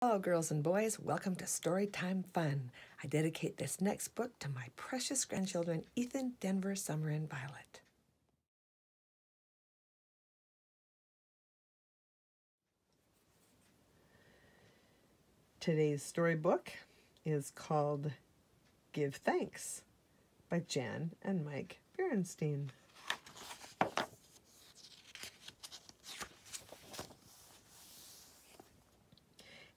Hello, girls and boys. Welcome to Storytime Fun. I dedicate this next book to my precious grandchildren, Ethan, Denver, Summer, and Violet. Today's storybook is called Give Thanks by Jan and Mike Berenstain.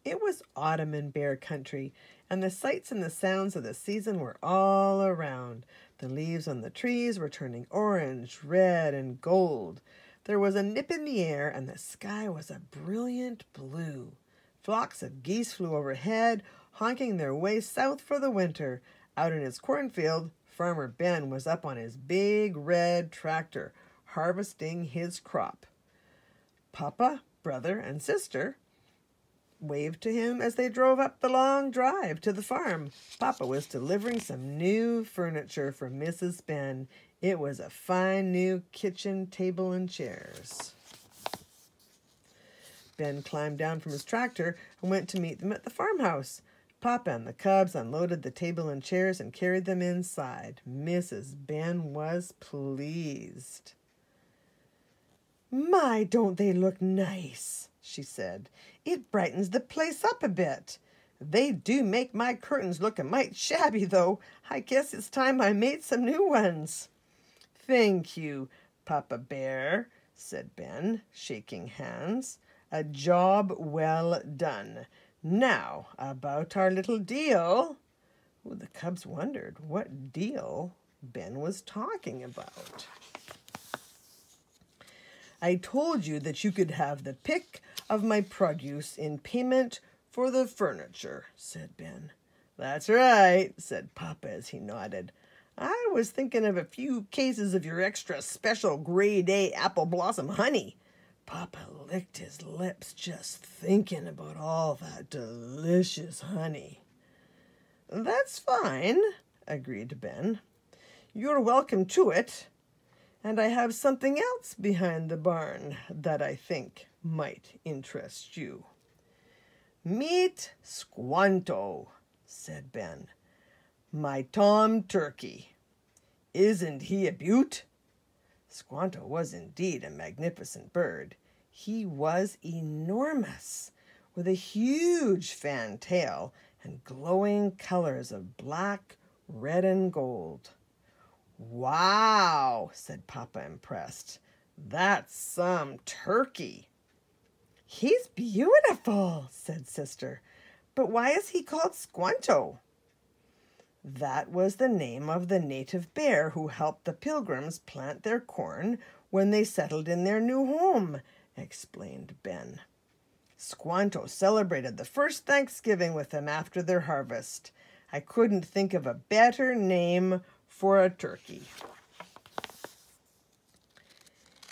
It was autumn in Bear Country, and the sights and the sounds of the season were all around. The leaves on the trees were turning orange, red, and gold. There was a nip in the air, and the sky was a brilliant blue. Flocks of geese flew overhead, honking their way south for the winter. Out in his cornfield, Farmer Ben was up on his big red tractor, harvesting his crop. Papa, brother, and sister waved to him as they drove up the long drive to the farm. Papa was delivering some new furniture for Mrs. Ben. It was a fine new kitchen table and chairs. Ben climbed down from his tractor and went to meet them at the farmhouse. Papa and the cubs unloaded the table and chairs and carried them inside. Mrs. Ben was pleased. "My, don't they look nice?" she said. "It brightens the place up a bit. They do make my curtains look a mite shabby, though. I guess it's time I made some new ones." "Thank you, Papa Bear," said Ben, shaking hands. "A job well done. Now, about our little deal." The cubs wondered what deal Ben was talking about. "I told you that you could have the pick of my produce in payment for the furniture," said Ben. "That's right," said Papa as he nodded. "I was thinking of a few cases of your extra special grade A apple blossom honey." Papa licked his lips just thinking about all that delicious honey. "That's fine," agreed Ben. "You're welcome to it. And I have something else behind the barn that I think might interest you." "Meet Squanto," said Ben. "My Tom turkey. Isn't he a beaut?" Squanto was indeed a magnificent bird. He was enormous, with a huge fan tail and glowing colors of black, red, and gold. "Wow," said Papa, impressed. "That's some turkey." "He's beautiful," said Sister. "But why is he called Squanto?" "That was the name of the native bear who helped the Pilgrims plant their corn when they settled in their new home," explained Ben. "Squanto celebrated the first Thanksgiving with them after their harvest. I couldn't think of a better name for a turkey."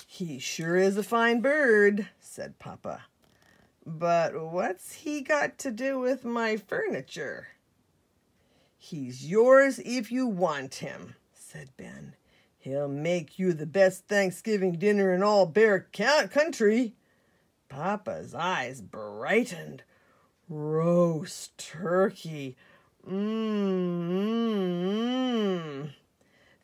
"He sure is a fine bird," said Papa. "But what's he got to do with my furniture?" "He's yours if you want him," said Ben. "He'll make you the best Thanksgiving dinner in all Bear Country." Papa's eyes brightened. "Roast turkey.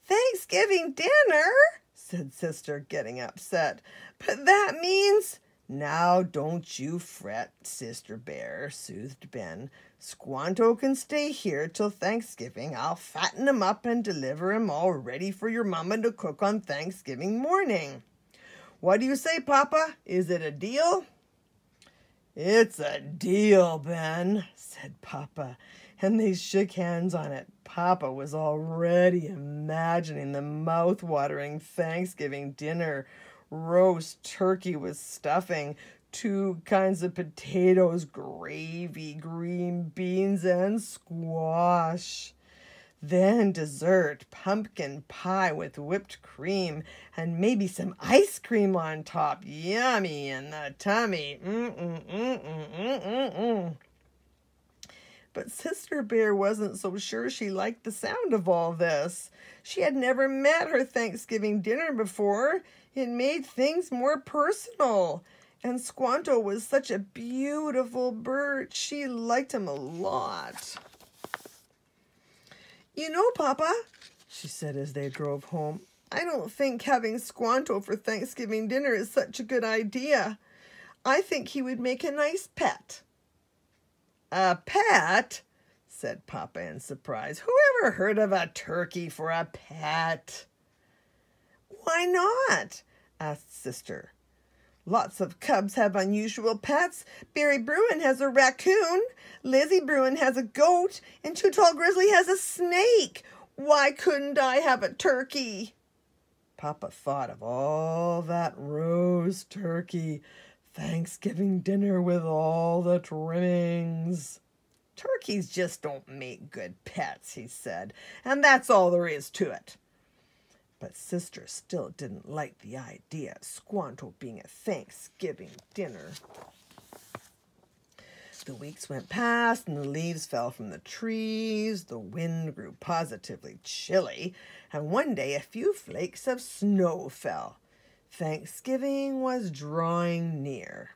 "Thanksgiving dinner," said Sister, getting upset. "But that means—" "Now don't you fret, Sister Bear," soothed Ben. "Squanto can stay here till Thanksgiving. I'll fatten him up and deliver him all ready for your mama to cook on Thanksgiving morning. What do you say, Papa? Is it a deal?" "It's a deal, Ben," said Papa, and they shook hands on it. Papa was already imagining the mouth-watering Thanksgiving dinner: roast turkey with stuffing, 2 kinds of potatoes, gravy, green beans, and squash. Then dessert, pumpkin pie with whipped cream, and maybe some ice cream on top. Yummy in the tummy. But Sister Bear wasn't so sure she liked the sound of all this. She had never met her Thanksgiving dinner before. It made things more personal. And Squanto was such a beautiful bird. She liked him a lot. You know, Papa, she said as they drove home, I don't think having Squanto for Thanksgiving dinner is such a good idea. I think he would make a nice pet. A pet? Said Papa in surprise. Who ever heard of a turkey for a pet? Why not? Asked Sister. Lots of cubs have unusual pets. Barry Bruin has a raccoon. Lizzie Bruin has a goat. And Too Tall Grizzly has a snake. Why couldn't I have a turkey? Papa thought of all that roast turkey Thanksgiving dinner with all the trimmings. Turkeys just don't make good pets, he said, and that's all there is to it. But Sister still didn't like the idea of Squanto being a Thanksgiving dinner. The weeks went past and the leaves fell from the trees. The wind grew positively chilly, and one day a few flakes of snow fell. Thanksgiving was drawing near.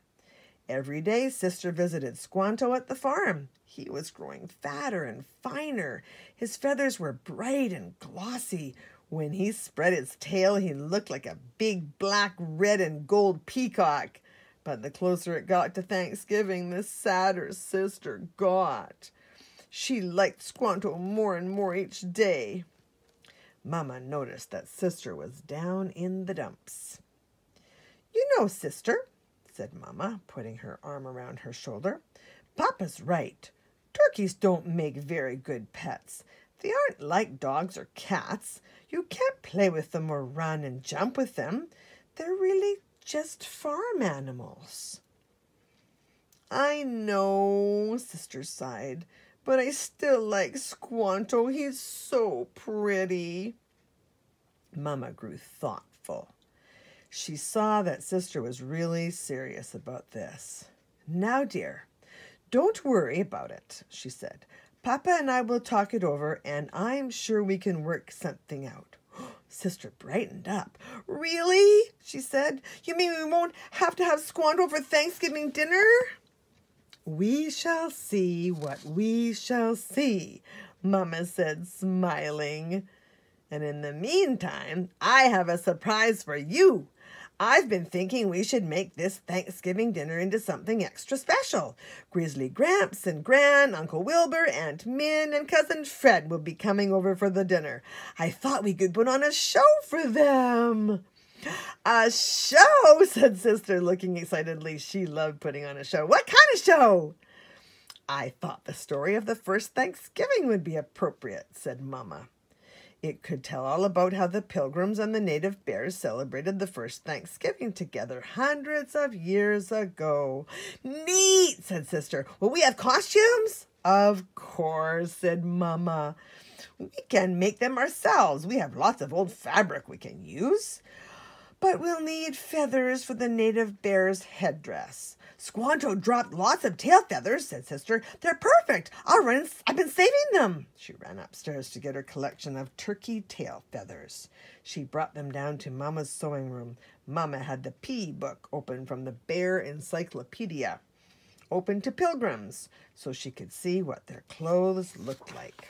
Every day Sister visited Squanto at the farm. He was growing fatter and finer. His feathers were bright and glossy. When he spread his tail, he looked like a big black, red, and gold peacock. But the closer it got to Thanksgiving, the sadder Sister got. She liked Squanto more and more each day. Mama noticed that Sister was down in the dumps. You know, Sister, said Mama, putting her arm around her shoulder, Papa's right. Turkeys don't make very good pets. They aren't like dogs or cats. You can't play with them or run and jump with them. They're really just farm animals. I know, Sister sighed, but I still like Squanto. He's so pretty. Mama grew thoughtful. She saw that Sister was really serious about this. Now, dear, don't worry about it, she said. Papa and I will talk it over, and I'm sure we can work something out. Sister brightened up. Really? She said. You mean we won't have to have Squanto for Thanksgiving dinner? We shall see what we shall see, Mama said, smiling. And in the meantime, I have a surprise for you. I've been thinking we should make this Thanksgiving dinner into something extra special. Grizzly Gramps and Gran, Uncle Wilbur, Aunt Min, and Cousin Fred will be coming over for the dinner. I thought we could put on a show for them. A show, said Sister, looking excitedly. She loved putting on a show. What kind of show? I thought the story of the first Thanksgiving would be appropriate, said Mama. It could tell all about how the Pilgrims and the native bears celebrated the first Thanksgiving together hundreds of years ago. Neat, said Sister. Will we have costumes? Of course, said Mama. We can make them ourselves. We have lots of old fabric we can use. But we'll need feathers for the native bear's headdress. Squanto dropped lots of tail feathers, said Sister. They're perfect. I've been saving them. She ran upstairs to get her collection of turkey tail feathers. She brought them down to Mama's sewing room. Mama had the P book open from the Bear Encyclopedia, open to Pilgrims, so she could see what their clothes looked like.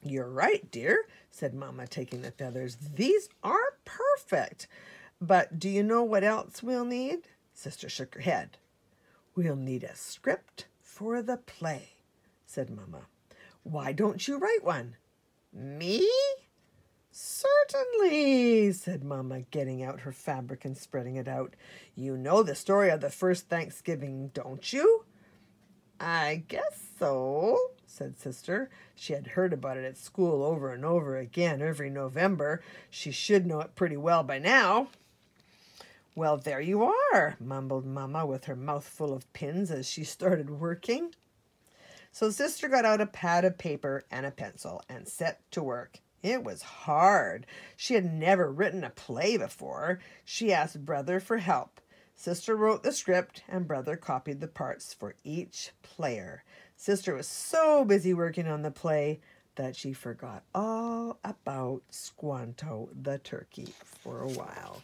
You're right, dear, said Mama, taking the feathers. These are perfect. But do you know what else we'll need? Sister shook her head. We'll need a script for the play, said Mama. Why don't you write one? Me? Certainly, said Mama, getting out her fabric and spreading it out. You know the story of the first Thanksgiving, don't you? I guess so, said Sister. She had heard about it at school over and over again every November. She should know it pretty well by now. Well, there you are, mumbled Mama with her mouth full of pins as she started working. So Sister got out a pad of paper and a pencil and set to work. It was hard. She had never written a play before. She asked Brother for help. Sister wrote the script and Brother copied the parts for each player. Sister was so busy working on the play that she forgot all about Squanto the turkey for a while.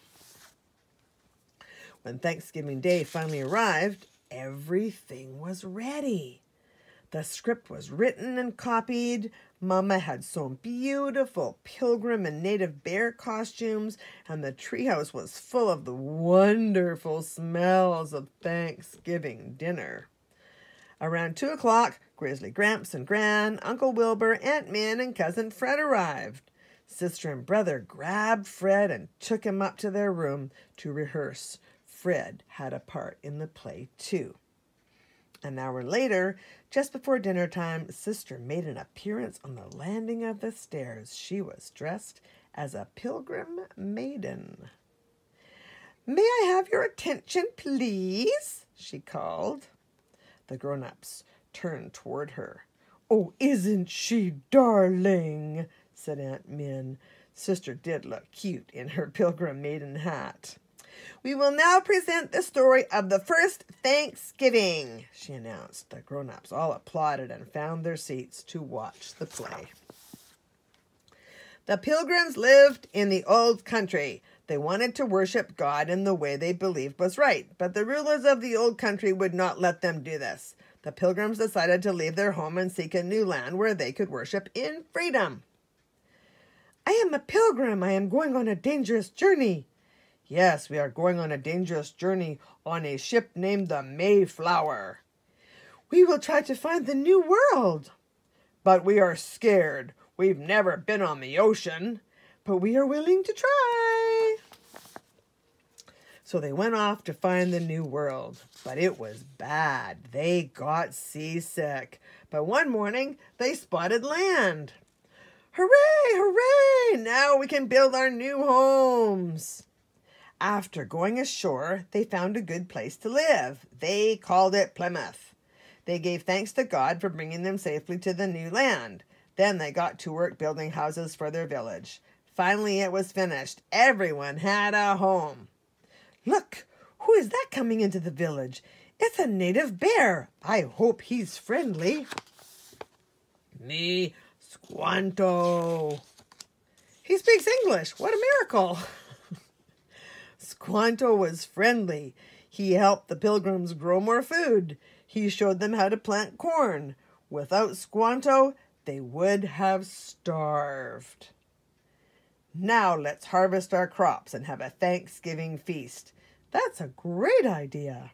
When Thanksgiving Day finally arrived, everything was ready. The script was written and copied. Mama had sewn beautiful pilgrim and native bear costumes, and the treehouse was full of the wonderful smells of Thanksgiving dinner. Around 2 o'clock, Grizzly Gramps and Gran, Uncle Wilbur, Aunt Min, and Cousin Fred arrived. Sister and brother grabbed Fred and took him up to their room to rehearse. Fred had a part in the play, too. An hour later, just before dinner time, Sister made an appearance on the landing of the stairs. She was dressed as a pilgrim maiden. "May I have your attention, please?" she called. The grown-ups turned toward her. "Oh, isn't she darling?" said Aunt Min. Sister did look cute in her pilgrim maiden hat. "We will now present the story of the first Thanksgiving," she announced. The grown-ups all applauded and found their seats to watch the play. The pilgrims lived in the old country. They wanted to worship God in the way they believed was right, but the rulers of the old country would not let them do this. The pilgrims decided to leave their home and seek a new land where they could worship in freedom. "I am a pilgrim. I am going on a dangerous journey." "Yes, we are going on a dangerous journey on a ship named the Mayflower." "We will try to find the new world." "But we are scared. We've never been on the ocean." "But we are willing to try." So they went off to find the new world. But it was bad. They got seasick. But one morning they spotted land. "Hooray, hooray! Now we can build our new homes." After going ashore, they found a good place to live. They called it Plymouth. They gave thanks to God for bringing them safely to the new land. Then they got to work building houses for their village. Finally, it was finished. Everyone had a home. "Look, who is that coming into the village? It's a native bear. I hope he's friendly." "Me, Squanto." "He speaks English. What a miracle." Squanto was friendly. He helped the pilgrims grow more food. He showed them how to plant corn. Without Squanto, they would have starved. "Now let's harvest our crops and have a Thanksgiving feast." "That's a great idea."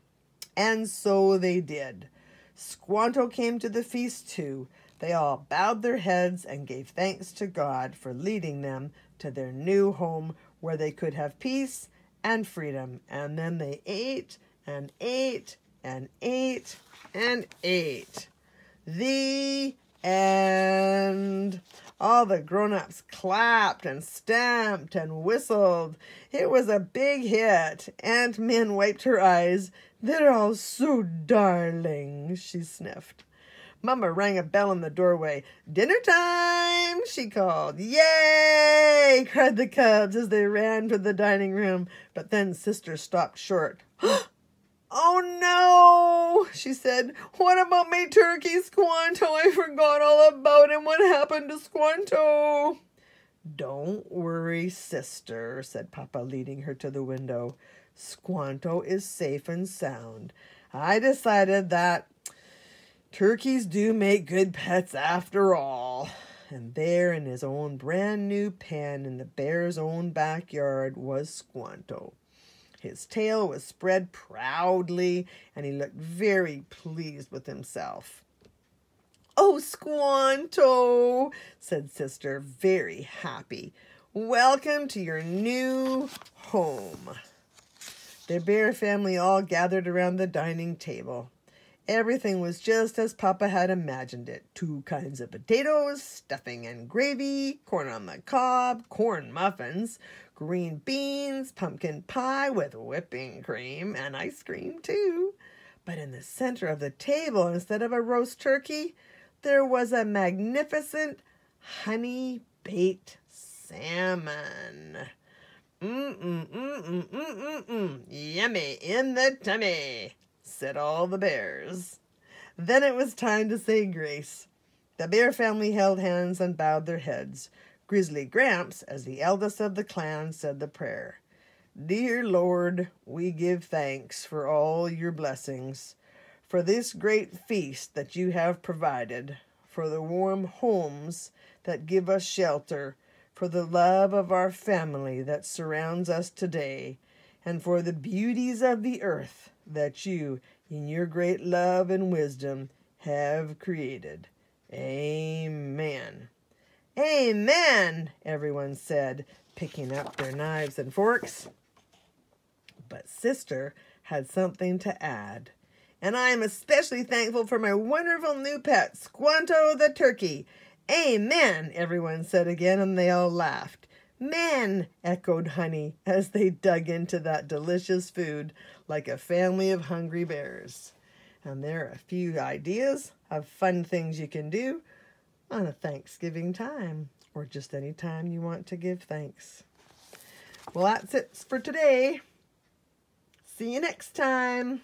And so they did. Squanto came to the feast too. They all bowed their heads and gave thanks to God for leading them to their new home where they could have peace and freedom. And then they ate and ate and ate and ate. The end. All the grown-ups clapped and stamped and whistled. It was a big hit. Aunt Min wiped her eyes. "They're all so darling," she sniffed. Mama rang a bell in the doorway. "Dinner time," she called. "Yay!" cried the cubs as they ran for the dining room. But then Sister stopped short. "Oh no," she said. "What about my turkey, Squanto? I forgot all about him. What happened to Squanto?" "Don't worry, Sister," said Papa, leading her to the window. "Squanto is safe and sound. I decided that turkeys do make good pets after all." And there in his own brand new pen in the bear's own backyard was Squanto. His tail was spread proudly, and he looked very pleased with himself. "Oh, Squanto," said Sister, very happy. "Welcome to your new home." The bear family all gathered around the dining table. Everything was just as Papa had imagined it. 2 kinds of potatoes, stuffing and gravy, corn on the cob, corn muffins, green beans, pumpkin pie with whipping cream, and ice cream too. But in the center of the table, instead of a roast turkey, there was a magnificent honey-baked salmon. Yummy in the tummy, said all the bears. Then it was time to say grace. The bear family held hands and bowed their heads. Grizzly Gramps, as the eldest of the clan, said the prayer. Dear Lord, we give thanks for all your blessings, for this great feast that you have provided, for the warm homes that give us shelter, for the love of our family that surrounds us today, and for the beauties of the earth that you, in your great love and wisdom, have created. Amen. Amen, everyone said, picking up their knives and forks. But Sister had something to add. And I am especially thankful for my wonderful new pet, Squanto the turkey. Amen, everyone said again, and they all laughed. Man, echoed Honey, as they dug into that delicious food like a family of hungry bears. And there are a few ideas of fun things you can do on a Thanksgiving time, or just any time you want to give thanks. Well, that's it for today. See you next time.